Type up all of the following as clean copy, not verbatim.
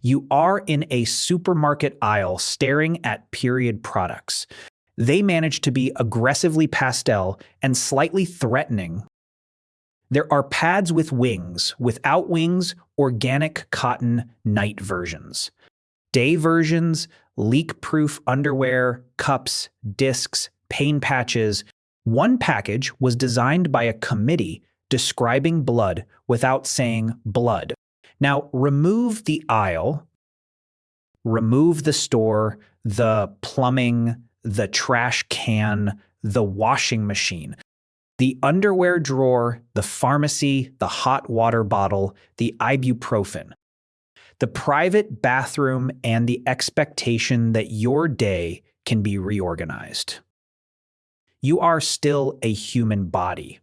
You are in a supermarket aisle staring at period products. They manage to be aggressively pastel and slightly threatening. There are pads with wings, without wings, organic cotton night versions, day versions, leak-proof underwear, cups, discs, pain patches. One package was designed by a committee describing blood without saying blood. Now, remove the aisle, remove the store, the plumbing, the trash can, the washing machine, the underwear drawer, the pharmacy, the hot water bottle, the ibuprofen, the private bathroom, and the expectation that your day can be reorganized. You are still a human body.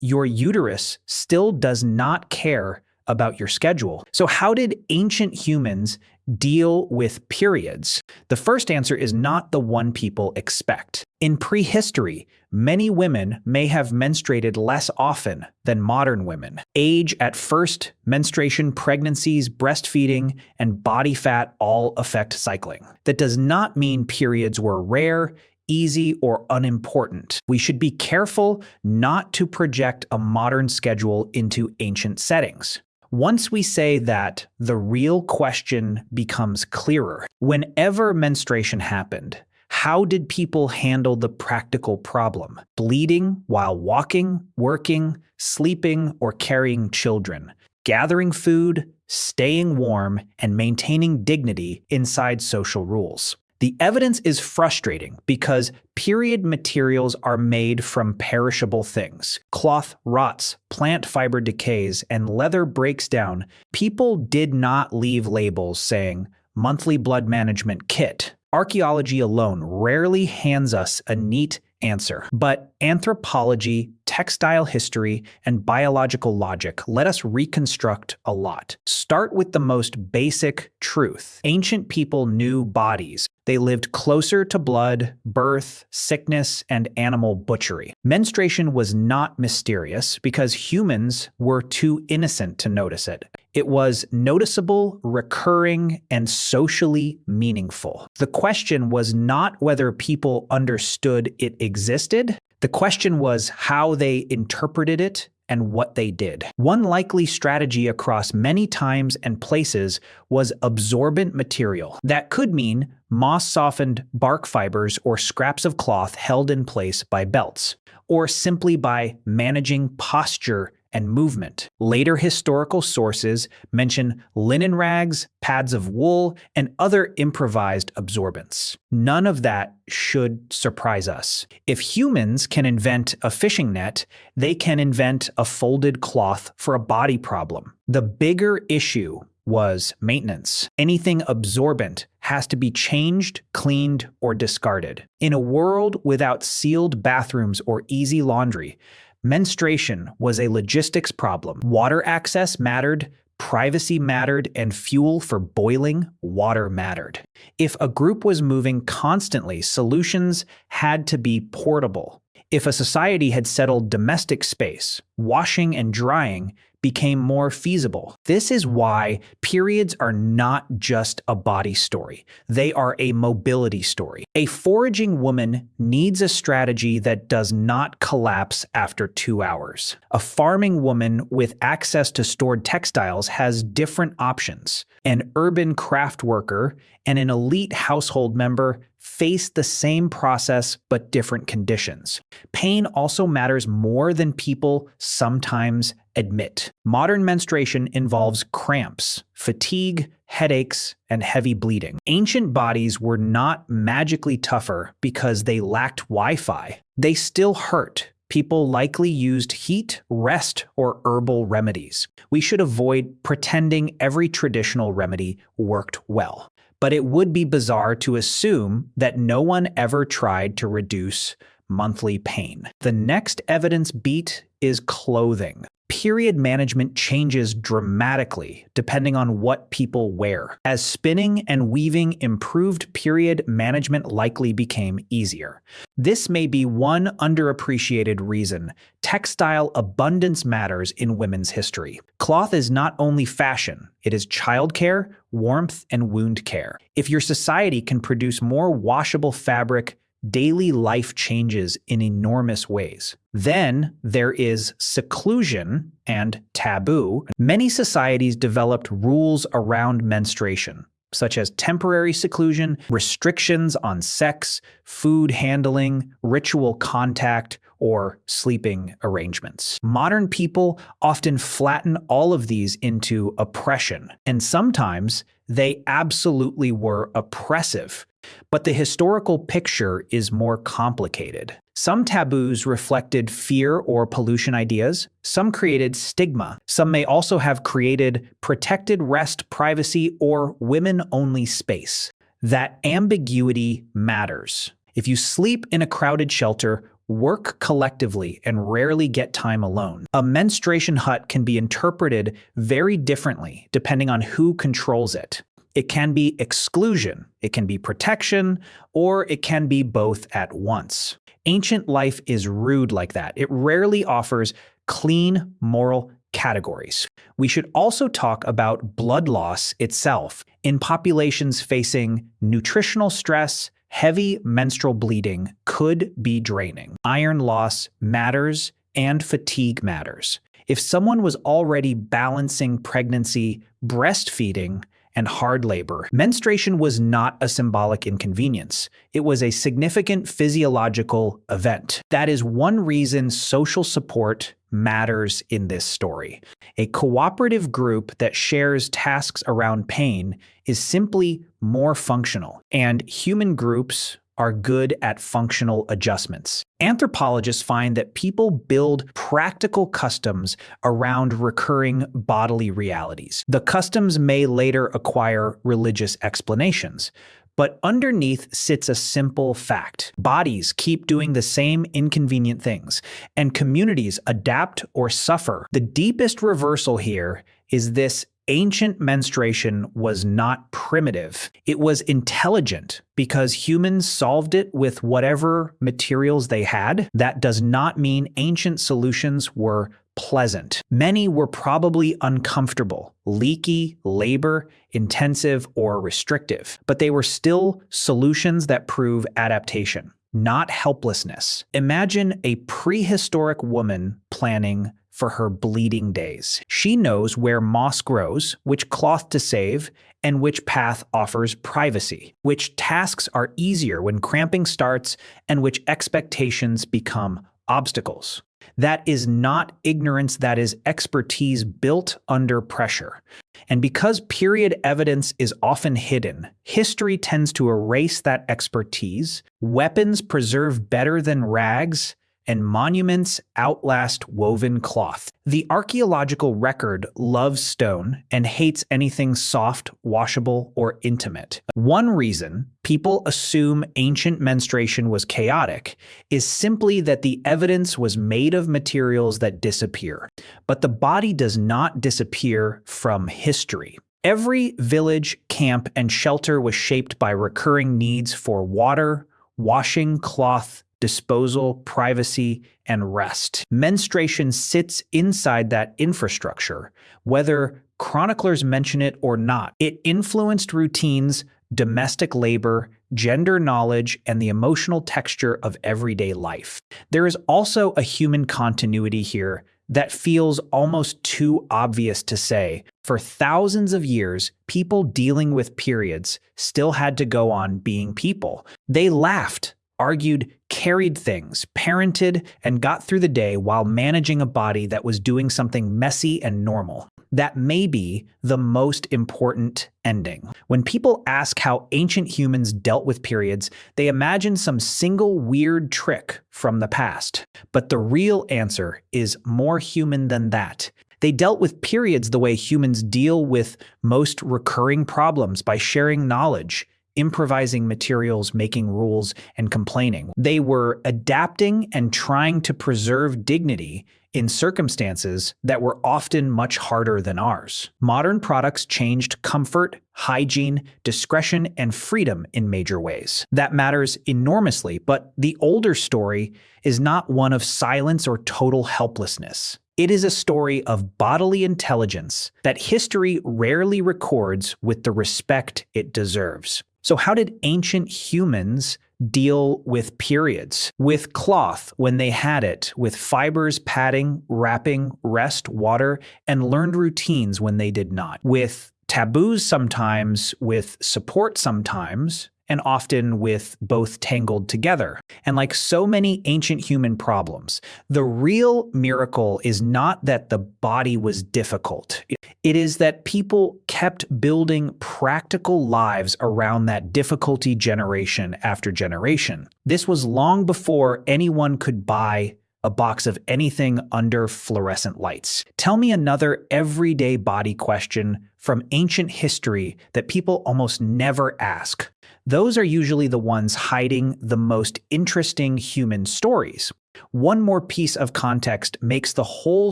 Your uterus still does not care about your schedule. So how did ancient humans deal with periods? The first answer is not the one people expect. In prehistory, many women may have menstruated less often than modern women. Age at first, menstruation, pregnancies, breastfeeding, and body fat all affect cycling. That does not mean periods were rare, easy, or unimportant. We should be careful not to project a modern schedule into ancient settings. Once we say that, the real question becomes clearer. Whenever menstruation happened, how did people handle the practical problem? Bleeding while walking, working, sleeping, or carrying children, gathering food, staying warm, and maintaining dignity inside social rules. The evidence is frustrating because period materials are made from perishable things. Cloth rots, plant fiber decays, and leather breaks down. People did not leave labels saying, monthly blood management kit. Archaeology alone rarely hands us a neat answer, but anthropology, textile history, and biological logic let us reconstruct a lot. Start with the most basic truth. Ancient people knew bodies. They lived closer to blood, birth, sickness, and animal butchery. Menstruation was not mysterious because humans were too innocent to notice it. It was noticeable, recurring, and socially meaningful. The question was not whether people understood it existed. The question was how they interpreted it and what they did. One likely strategy across many times and places was absorbent material. That could mean moss-softened bark fibers or scraps of cloth held in place by belts, or simply by managing posture and movement. Later historical sources mention linen rags, pads of wool, and other improvised absorbents. None of that should surprise us. If humans can invent a fishing net, they can invent a folded cloth for a body problem. The bigger issue was maintenance. Anything absorbent has to be changed, cleaned, or discarded. In a world without sealed bathrooms or easy laundry, menstruation was a logistics problem. Water access mattered, privacy mattered, and fuel for boiling water mattered. If a group was moving constantly, solutions had to be portable. If a society had settled domestic space, washing and drying became more feasible. This is why periods are not just a body story. They are a mobility story. A foraging woman needs a strategy that does not collapse after 2 hours. A farming woman with access to stored textiles has different options. An urban craft worker and an elite household member face the same process but different conditions. Pain also matters more than people sometimes admit. Modern menstruation involves cramps, fatigue, headaches, and heavy bleeding. Ancient bodies were not magically tougher because they lacked Wi-Fi. They still hurt. People likely used heat, rest, or herbal remedies. We should avoid pretending every traditional remedy worked well. But it would be bizarre to assume that no one ever tried to reduce monthly pain. The next evidence beat is clothing. Period management changes dramatically depending on what people wear. As spinning and weaving improved, period management likely became easier. This may be one underappreciated reason textile abundance matters in women's history. Cloth is not only fashion, it is childcare, warmth, and wound care. If your society can produce more washable fabric, daily life changes in enormous ways. Then there is seclusion and taboo. Many societies developed rules around menstruation, such as temporary seclusion, restrictions on sex, food handling, ritual contact, or sleeping arrangements. Modern people often flatten all of these into oppression, and sometimes they absolutely were oppressive. But the historical picture is more complicated. Some taboos reflected fear or pollution ideas. Some created stigma. Some may also have created protected rest, privacy, or women-only space. That ambiguity matters. If you sleep in a crowded shelter, work collectively, and rarely get time alone, a menstruation hut can be interpreted very differently depending on who controls it. It can be exclusion, it can be protection, or it can be both at once. Ancient life is rude like that. It rarely offers clean moral categories. We should also talk about blood loss itself. In populations facing nutritional stress, heavy menstrual bleeding could be draining. Iron loss matters, and fatigue matters. If someone was already balancing pregnancy, breastfeeding, and hard labor, menstruation was not a symbolic inconvenience. It was a significant physiological event. That is one reason social support matters in this story. A cooperative group that shares tasks around pain is simply more functional, and human groups are good at functional adjustments. Anthropologists find that people build practical customs around recurring bodily realities. The customs may later acquire religious explanations, but underneath sits a simple fact. Bodies keep doing the same inconvenient things, and communities adapt or suffer. The deepest reversal here is this: ancient menstruation was not primitive. It was intelligent because humans solved it with whatever materials they had. That does not mean ancient solutions were pleasant. Many were probably uncomfortable, leaky, labor-intensive, or restrictive, but they were still solutions that prove adaptation, not helplessness. Imagine a prehistoric woman planning for her bleeding days. She knows where moss grows, which cloth to save, and which path offers privacy, which tasks are easier when cramping starts, and which expectations become obstacles. That is not ignorance, that is expertise built under pressure. And because period evidence is often hidden, history tends to erase that expertise. Weapons preserve better than rags, and monuments outlast woven cloth. The archaeological record loves stone and hates anything soft, washable, or intimate. One reason people assume ancient menstruation was chaotic is simply that the evidence was made of materials that disappear. But the body does not disappear from history. Every village, camp, and shelter was shaped by recurring needs for water, washing, cloth, disposal, privacy, and rest. Menstruation sits inside that infrastructure, whether chroniclers mention it or not. It influenced routines, domestic labor, gender knowledge, and the emotional texture of everyday life. There is also a human continuity here that feels almost too obvious to say. For thousands of years, people dealing with periods still had to go on being people. They laughed, argued, carried things, parented, and got through the day while managing a body that was doing something messy and normal. That may be the most important ending. When people ask how ancient humans dealt with periods, they imagine some single weird trick from the past. But the real answer is more human than that. They dealt with periods the way humans deal with most recurring problems, by sharing knowledge, improvising materials, making rules, and complaining. They were adapting and trying to preserve dignity in circumstances that were often much harder than ours. Modern products changed comfort, hygiene, discretion, and freedom in major ways. That matters enormously, but the older story is not one of silence or total helplessness. It is a story of bodily intelligence that history rarely records with the respect it deserves. So how did ancient humans deal with periods? With cloth when they had it, with fibers, padding, wrapping, rest, water, and learned routines when they did not. With taboos sometimes, with support sometimes, and often with both tangled together. And like so many ancient human problems, the real miracle is not that the body was difficult. It is that people kept building practical lives around that difficulty generation after generation. This was long before anyone could buy a box of anything under fluorescent lights. Tell me another everyday body question from ancient history that people almost never ask. Those are usually the ones hiding the most interesting human stories. One more piece of context makes the whole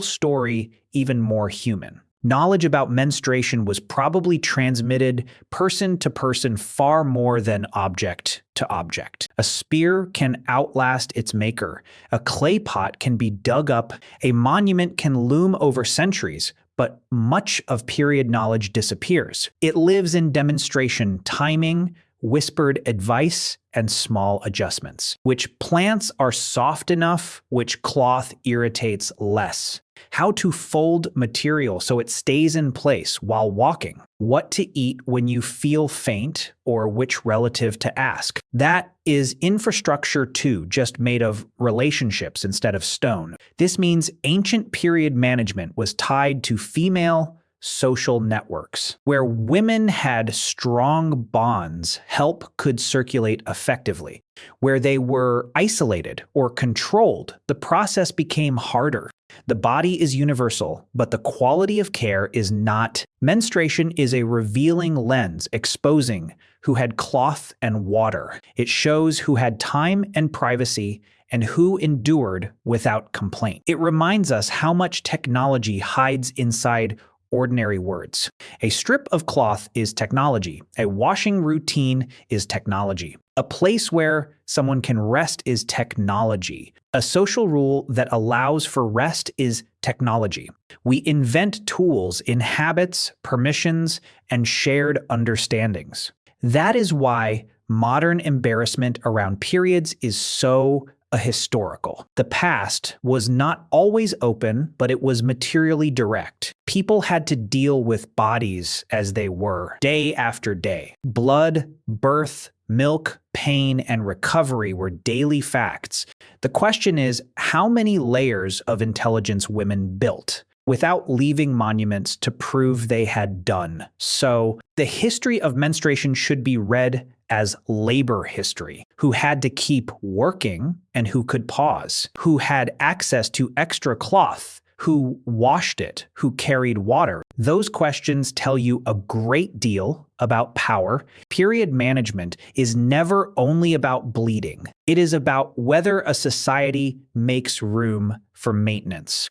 story even more human. Knowledge about menstruation was probably transmitted person to person far more than object to object. A spear can outlast its maker. A clay pot can be dug up. A monument can loom over centuries, but much of period knowledge disappears. It lives in demonstration, timing, whispered advice, and small adjustments. Which plants are soft enough, which cloth irritates less. How to fold material so it stays in place while walking. What to eat when you feel faint, or which relative to ask. That is infrastructure too, just made of relationships instead of stone. This means ancient period management was tied to female social networks. Where women had strong bonds, help could circulate effectively. Where they were isolated or controlled, the process became harder. The body is universal, but the quality of care is not. Menstruation is a revealing lens exposing who had cloth and water. It shows who had time and privacy and who endured without complaint. It reminds us how much technology hides inside ordinary words. A strip of cloth is technology. A washing routine is technology. A place where someone can rest is technology. A social rule that allows for rest is technology. We invent tools in habits, permissions, and shared understandings. That is why modern embarrassment around periods is so historical. The past was not always open, but it was materially direct. People had to deal with bodies as they were, day after day. Blood, birth, milk, pain, and recovery were daily facts. The question is, how many layers of intelligence women built without leaving monuments to prove they had done? So, the history of menstruation should be read as labor history. Who had to keep working and who could pause, who had access to extra cloth, who washed it, who carried water. Those questions tell you a great deal about power. Period management is never only about bleeding. It is about whether a society makes room for maintenance.